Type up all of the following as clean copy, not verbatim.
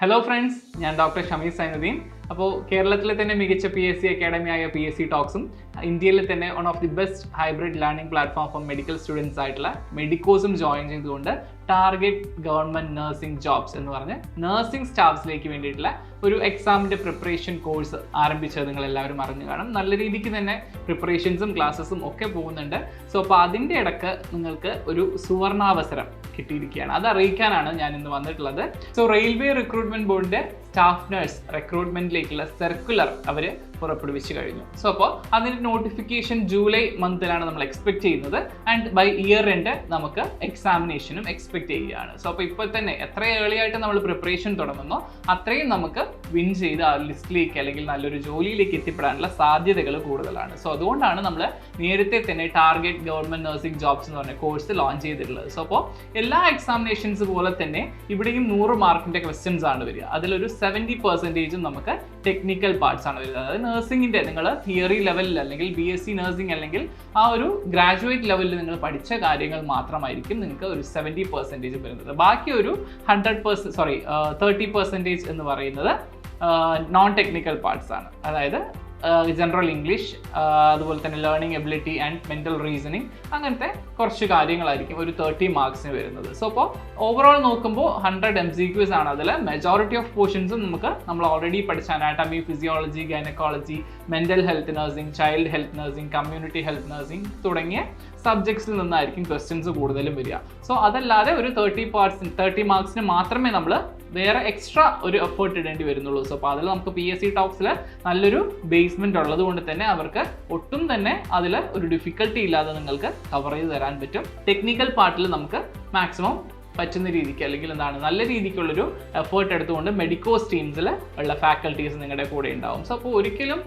Hello friends, ഞാൻ doctor Shameer Zainuddin. അപ്പോൾ കേരളത്തിലെ തന്നെ മികച്ച PSC അക്കാഡമിയായ PSC ടോക്സും ഇന്ത്യയിലെ തന്നെ one of the best hybrid learning platform for medical students ആയിട്ടുള്ള മെഡിക്കോസും ജോയിൻ ചെയ്തുകൊണ്ട് ടാർഗറ്റ് ഗവൺമെൻറ് നഴ്സിംഗ് ജോബ്സ് എന്ന് പറഞ്ഞ് നഴ്സിംഗ് സ്റ്റാഫ്സിലേക്ക് വേണ്ടിയിട്ടുള്ള ഒരു എക്സാമിൻ്റെ പ്രിപ്പറേഷൻ കോഴ്സ് ആരംഭിച്ചത് നിങ്ങൾ എല്ലാവരും അറിഞ്ഞു കാണും. നല്ല രീതിക്ക് തന്നെ പ്രിപ്പറേഷൻസും ക്ലാസ്സസും ഒക്കെ പോകുന്നുണ്ട്. സോ അപ്പോൾ അതിൻ്റെ ഇടയ്ക്ക് നിങ്ങൾക്ക് ഒരു സുവർണാവസരം കിട്ടിയിരിക്കുകയാണ്. അത് അറിയിക്കാനാണ് ഞാൻ ഇന്ന് വന്നിട്ടുള്ളത്. സോ റെയിൽവേ റിക്രൂട്ട്മെന്റ് ബോർഡിന്റെ സ്റ്റാഫ് നഴ്സ് റിക്രൂട്ട്മെന്റിലേക്കുള്ള സർക്കുലർ അവർ പുറപ്പെടുവിച്ചു കഴിഞ്ഞു. സോ അപ്പോൾ അതിൻ്റെ നോട്ടിഫിക്കേഷൻ ജൂലൈ മന്തിലാണ് നമ്മൾ എക്സ്പെക്ട് ചെയ്യുന്നത്. ആൻഡ് ബൈ ഇയർ എൻഡ് നമുക്ക് എക്സാമിനേഷനും എക്സ്പെക്ട് ചെയ്യുകയാണ്. സോ അപ്പോൾ ഇപ്പോൾ തന്നെ എത്ര ഏർലി ആയിട്ട് നമ്മൾ പ്രിപ്പറേഷൻ തുടങ്ങുന്നോ അത്രയും നമുക്ക് വിൻ ചെയ്ത് ആ ലിസ്റ്റിലേക്ക് അല്ലെങ്കിൽ നല്ലൊരു ജോലിയിലേക്ക് എത്തിപ്പെടാനുള്ള സാധ്യതകൾ കൂടുതലാണ്. സോ അതുകൊണ്ടാണ് നമ്മൾ നേരത്തെ തന്നെ ടാർഗറ്റ് ഗവൺമെന്റ് നഴ്സിംഗ് ജോബ്സ് എന്ന് പറഞ്ഞ കോഴ്സ് ലോഞ്ച് ചെയ്തിട്ടുള്ളത്. സോ അപ്പോൾ എല്ലാ എക്സാമിനേഷൻസ് പോലെ തന്നെ ഇവിടെയും 100 മാർക്കിന്റെ ക്വസ്റ്റ്യൻസ് ആണ് വരിക. അതിലൊരു 70% നമുക്ക് ടെക്നിക്കൽ പാർട്സ് ആണ് വരുന്നത്. അതായത് നഴ്സിംഗിന്റെ നിങ്ങൾ തിയറി ലെവലിൽ അല്ലെങ്കിൽ BSc നഴ്സിംഗ് അല്ലെങ്കിൽ ആ ഒരു ഗ്രാജുവേറ്റ് ലെവലിൽ നിങ്ങൾ പഠിച്ച കാര്യങ്ങൾ മാത്രമായിരിക്കും നിങ്ങൾക്ക് ഒരു 70% വരുന്നത്. ബാക്കി ഒരു 30% എന്ന് പറയുന്നത് നോൺ ടെക്നിക്കൽ പാർട്സ് ആണ്. അതായത് ജനറൽ ഇംഗ്ലീഷ്, അതുപോലെ തന്നെ learning ability and mental reasoning, അങ്ങനത്തെ കുറച്ച് കാര്യങ്ങളായിരിക്കും ഒരു 30 മാർക്സിന് വരുന്നത്. സോ അപ്പോൾ ഓവറോൾ നോക്കുമ്പോൾ 100 MCQs ആണ്. അതിൽ മെജോറിറ്റി ഓഫ് പോർഷൻസും നമ്മൾ ഓൾറെഡി പഠിച്ച anatomy, physiology, gynaecology, mental health nursing, child health nursing, community health nursing തുടങ്ങിയ സബ്ജക്ട്സിൽ നിന്നായിരിക്കും ക്വസ്റ്റ്യൻസ് കൂടുതലും വരിക. സോ അതല്ലാതെ ഒരു 30 മാർക്സിന് മാത്രമേ നമ്മൾ വേറെ എക്സ്ട്രാ ഒരു എഫേർട്ട് ഇടേണ്ടി വരുന്നുള്ളൂ. സോ അപ്പോൾ അതിൽ നമുക്ക് PSC ടോക്സിൽ നല്ലൊരു ബേസ്മെന്റ് ഉള്ളത് കൊണ്ട് തന്നെ അവർക്ക് ഒട്ടും തന്നെ അതിൽ ഒരു ഡിഫിക്കൽട്ടി ഇല്ലാതെ നിങ്ങൾക്ക് കവർ ചെയ്ത് തരാൻ പറ്റും. ടെക്നിക്കൽ പാർട്ടിൽ നമുക്ക് മാക്സിമം പറ്റുന്ന രീതിക്ക് അല്ലെങ്കിൽ നല്ല രീതിക്കുള്ളൊരു എഫേർട്ട് എടുത്തുകൊണ്ട് മെഡിക്കോസ് ടീംസിൽ ഉള്ള ഫാക്കൽറ്റീസ് നിങ്ങളുടെ കൂടെ ഉണ്ടാവും. സോ അപ്പോൾ ഒരിക്കലും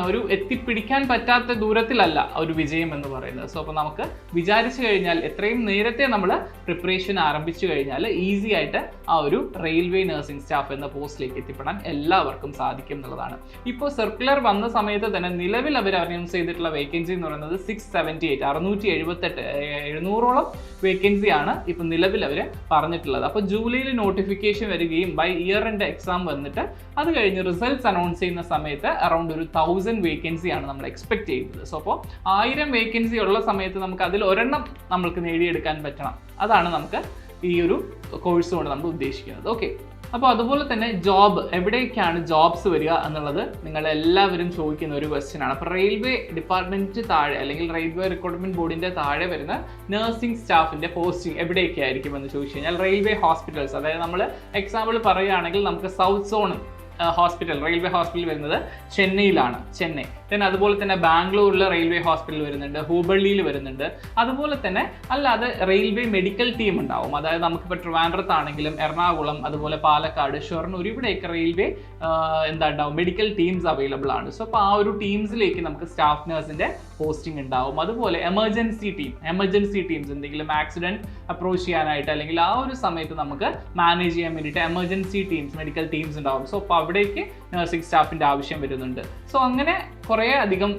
ഒരു എത്തിപ്പിടിക്കാൻ പറ്റാത്ത ദൂരത്തിലല്ല ഒരു വിജയം എന്ന് പറയുന്നത്. സോ അപ്പോൾ നമുക്ക് വിചാരിച്ചു കഴിഞ്ഞാൽ എത്രയും നേരത്തെ നമ്മൾ പ്രിപ്പറേഷൻ ആരംഭിച്ചു കഴിഞ്ഞാൽ ഈസി ആയിട്ട് ആ ഒരു റെയിൽവേ നഴ്സിംഗ് സ്റ്റാഫ് എന്ന പോസ്റ്റിലേക്ക് എത്തിപ്പെടാൻ എല്ലാവർക്കും സാധിക്കും എന്നുള്ളതാണ്. ഇപ്പോൾ സർക്കുലർ വന്ന സമയത്ത് തന്നെ നിലവിൽ അവർ അനൗൺസ് ചെയ്തിട്ടുള്ള വേക്കൻസി എന്ന് പറയുന്നത് 678 700ഓളം വേക്കൻസിയാണ് ഇപ്പോൾ നിലവിൽ അവർ പറഞ്ഞിട്ടുള്ളത്. അപ്പോൾ ജൂലൈയിൽ നോട്ടിഫിക്കേഷൻ വരികയും ബൈ ഇയർ എൻഡ് എക്സാം വന്നിട്ട് അത് കഴിഞ്ഞ് റിസൾട്ട്സ് അനൗൺസ് ചെയ്യുന്ന സമയത്ത് അറൗണ്ട് ഒരു 1000 വേക്കൻസിയാണ് നമ്മൾ എക്സ്പെക്ട് ചെയ്യുന്നത്. സോ അപ്പോൾ 1000 വേക്കൻസി ഉള്ള സമയത്ത് നമുക്ക് അതിൽ ഒരെണ്ണം നമ്മൾക്ക് നേടിയെടുക്കാൻ പറ്റണം. അതാണ് നമുക്ക് ഈ ഒരു കോഴ്സ് കൊണ്ട് നമ്മൾ ഉദ്ദേശിക്കുന്നത്. ഓക്കെ, അപ്പോൾ അതുപോലെ തന്നെ എവിടേക്കാണ് ജോബ്സ് വരിക എന്നുള്ളത് നിങ്ങൾ എല്ലാവരും ചോദിക്കുന്ന ഒരു ക്വസ്റ്റ്യൻ ആണ്. അപ്പോൾ റെയിൽവേ ഡിപ്പാർട്ട്മെന്റ് താഴെ അല്ലെങ്കിൽ റെയിൽവേ റിക്രൂട്ട്മെന്റ് ബോർഡിന്റെ താഴെ വരുന്ന നഴ്സിംഗ് സ്റ്റാഫിന്റെ പോസ്റ്റിംഗ് എവിടെയൊക്കെ ആയിരിക്കും എന്ന് ചോദിച്ചു കഴിഞ്ഞാൽ റെയിൽവേ ഹോസ്പിറ്റൽസ്, അതായത് നമ്മൾ എക്സാമ്പിൾ പറയുകയാണെങ്കിൽ നമുക്ക് സൗത്ത് സോൺ റെയിൽവേ ഹോസ്പിറ്റൽ വരുന്നത് ചെന്നൈയിലാണ്. then അതുപോലെ തന്നെ ബാംഗ്ലൂരിൽ റെയിൽവേ ഹോസ്പിറ്റൽ വരുന്നുണ്ട്, ഹൂബള്ളിയിൽ വരുന്നുണ്ട്. അതുപോലെ തന്നെ അല്ലാതെ റെയിൽവേ മെഡിക്കൽ ടീം ഉണ്ടാവും. അതായത് നമുക്കിപ്പോൾ ട്രിവാൻഡ്രത്താണെങ്കിലും എറണാകുളം, അതുപോലെ പാലക്കാട്, ഷൊർണൂർ, ഇവിടെയൊക്കെ റെയിൽവേ ഉണ്ടാവും, മെഡിക്കൽ ടീംസ് അവൈലബിൾ ആണ്. സോ അപ്പോൾ ആ ഒരു ടീംസിലേക്ക് നമുക്ക് സ്റ്റാഫ് നഴ്സിന്റെ പോസ്റ്റിംഗ് ഉണ്ടാവും. അതുപോലെ എമർജൻസി ടീംസ് എന്തെങ്കിലും ആക്സിഡന്റ് അപ്രോച്ച് ചെയ്യാനായിട്ട് അല്ലെങ്കിൽ ആ ഒരു സമയത്ത് നമുക്ക് മാനേജ് ചെയ്യാൻ വേണ്ടിയിട്ട് എമർജൻസി ടീംസ്, മെഡിക്കൽ ടീംസ് ഉണ്ടാവും. സോ അപ്പോൾ അവിടേക്ക് നഴ്സിംഗ് സ്റ്റാഫിന്റെ ആവശ്യം വരുന്നുണ്ട്. സോ അങ്ങനെ കുറേ അധികം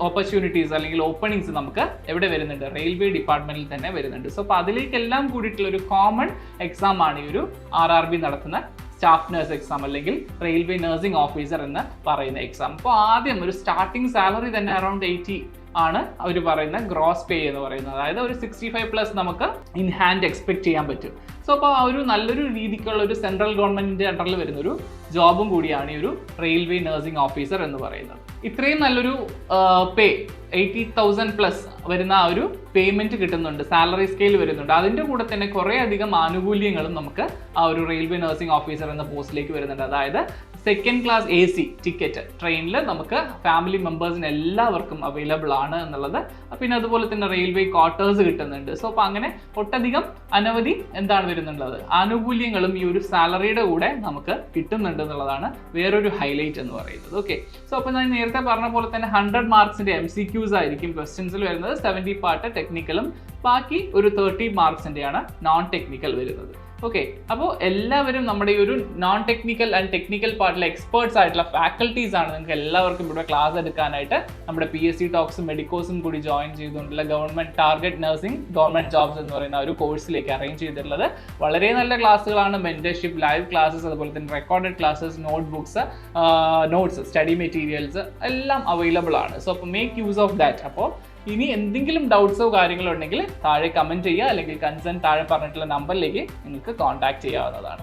ഓപ്പർച്യൂണിറ്റീസ് അല്ലെങ്കിൽ ഓപ്പണിങ്സ് നമുക്ക് എവിടെ വരുന്നുണ്ട്, റെയിൽവേ ഡിപ്പാർട്ട്മെന്റിൽ തന്നെ വരുന്നുണ്ട്. സോ അപ്പോൾ അതിലേക്കെല്ലാം കൂടിയിട്ടുള്ള ഒരു കോമൺ എക്സാം ആണ് ഈ ഒരു RRB നടത്തുന്ന സ്റ്റാഫ് നഴ്സ് എക്സാം അല്ലെങ്കിൽ റെയിൽവേ നഴ്സിംഗ് ഓഫീസർ എന്ന് പറയുന്ന എക്സാം. അപ്പോൾ ആദ്യം ഒരു സ്റ്റാർട്ടിംഗ് സാലറി തന്നെ അറൗണ്ട് 80 ആണ് അവർ പറയുന്ന ഗ്രോസ് പേ എന്ന് പറയുന്നത്. അതായത് ഒരു 65+ നമുക്ക് ഇൻ ഹാൻഡ് എക്സ്പെക്ട് ചെയ്യാൻ പറ്റും. സോ അപ്പോൾ ആ ഒരു നല്ലൊരു രീതിക്കുള്ള ഒരു സെൻട്രൽ ഗവൺമെന്റിന്റെ അണ്ടറിൽ വരുന്ന ഒരു ജോബും കൂടിയാണ് ഈ ഒരു റെയിൽവേ നഴ്സിംഗ് ഓഫീസർ എന്ന് പറയുന്നത്. ഇത്രയും നല്ലൊരു പേ 80,000+ വരുന്ന ആ ഒരു പേയ്മെന്റ് കിട്ടുന്നുണ്ട്, സാലറി സ്കെയിൽ വരുന്നുണ്ട്. അതിൻ്റെ കൂടെ തന്നെ കുറേ അധികം ആനുകൂല്യങ്ങളും നമുക്ക് ആ ഒരു റെയിൽവേ നഴ്സിംഗ് ഓഫീസർ എന്ന പോസ്റ്റിലേക്ക് വരുന്നുണ്ട്. അതായത് സെക്കൻഡ് ക്ലാസ് AC ടിക്കറ്റ് ട്രെയിനിൽ നമുക്ക് ഫാമിലി മെമ്പേഴ്സിന് എല്ലാവർക്കും അവൈലബിൾ ആണ് എന്നുള്ളത്. പിന്നെ അതുപോലെ തന്നെ റെയിൽവേ ക്വാർട്ടേഴ്സ് കിട്ടുന്നുണ്ട്. സോ അപ്പോൾ അങ്ങനെ ഒട്ടധികം അനവധി വരുന്നുള്ളത് ആനുകൂല്യങ്ങളും ഈ ഒരു സാലറിയുടെ കൂടെ നമുക്ക് കിട്ടുന്നുണ്ട് എന്നുള്ളതാണ് വേറൊരു ഹൈലൈറ്റ് എന്ന് പറയുന്നത്. ഓക്കെ, സോ അപ്പോൾ ഞാൻ നേരത്തെ പറഞ്ഞ പോലെ തന്നെ 100 മാർക്സിന്റെ MCQs ആയിരിക്കും ക്വസ്റ്റ്യൻസിൽ വരുന്നത്. 70 പാർട്ട് ടെക്നിക്കലും ബാക്കി ഒരു 30 മാർക്സിന്റെയാണ് നോൺ ടെക്നിക്കൽ വരുന്നത്. ഓക്കെ, അപ്പോൾ എല്ലാവരും നമ്മുടെ ഈ ഒരു നോൺ ടെക്നിക്കൽ ആൻഡ് ടെക്നിക്കൽ പാർട്ടിലെ എക്സ്പേർട്സ് ആയിട്ടുള്ള ഫാക്കൽറ്റീസ് ആണ് നിങ്ങൾക്ക് എല്ലാവർക്കും ഇവിടെ ക്ലാസ് എടുക്കാനായിട്ട് നമ്മുടെ PSC ടോക്സും മെഡിക്കോസും കൂടി ജോയിൻ ചെയ്തുകൊണ്ടുള്ള government target nursing government jobs എന്ന് പറയുന്ന ഒരു കോഴ്സിലേക്ക് അറേഞ്ച് ചെയ്തിട്ടുള്ളത്. വളരെ നല്ല ക്ലാസ്സുകളാണ്, മെന്റർഷിപ്പ്, ലൈവ് ക്ലാസ്സസ്, അതുപോലെ തന്നെ recorded classes, notes, study materials എല്ലാം അവൈലബിൾ ആണ്. സോ അപ്പോൾ മേക്ക് യൂസ് ഓഫ് ദാറ്റ്. അപ്പോൾ ഇനി എന്തെങ്കിലും ഡൗട്ട്സോ കാര്യങ്ങളോ ഉണ്ടെങ്കിൽ താഴെ കമൻറ്റ് ചെയ്യുക, അല്ലെങ്കിൽ കൺസേൺ താഴെ പറഞ്ഞിട്ടുള്ള നമ്പറിലേക്ക് നിങ്ങൾക്ക് കോൺടാക്ട് ചെയ്യാവുന്നതാണ്.